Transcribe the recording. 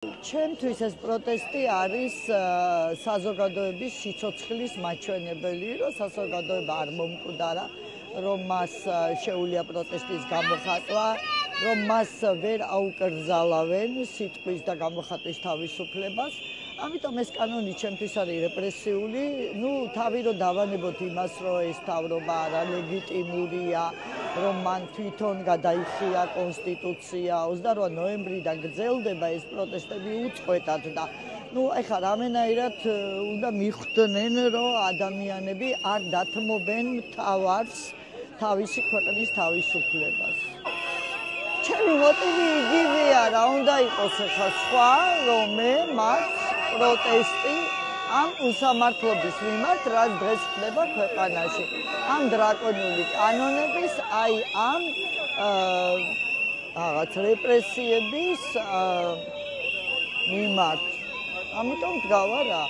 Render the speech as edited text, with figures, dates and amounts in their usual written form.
ჩემთვის ეს პროტესტი არის საზოგადოების სიცოცხლის მაჩვენებელი, რომ საზოგადოება არ მომკვდარა, რომ მას შეუძლია პროტესტის გამოხატვა, რომ მას ვერ აუკრძალავენ სიტყვის და გამოხატვის თავისუფლებას. ამიტომ ეს კანონი ჩემთვის არის რეპრესიული. თავი რომ დავანებოთ იმას, რომ ეს თავრობა არალეგიტიმურია, რომ მან თვითონ გადაიხია კონსტიტუცია, 28 ნოემბრიდან გრძელდება ეს პროტესტები უწყვეტად და ეხლა რამენაირად უნდა მიხვდნენ, რომ ადამიანები არ დათმობენ თავს თავისი ქვეყნის თავისუფლებას. ჩემი მოტივი იგივეა, რა უნდა იყოს ახლა სხვა, რომ მე მათ პროტესტი ამ უსამართლობის მიმართ, რაც დღეს ხდება ქვეყანაში. ამ დრაკონული კანონების, ამ რაღაც რეპრესიების მიმართ. ამიტომ დგავარ რა.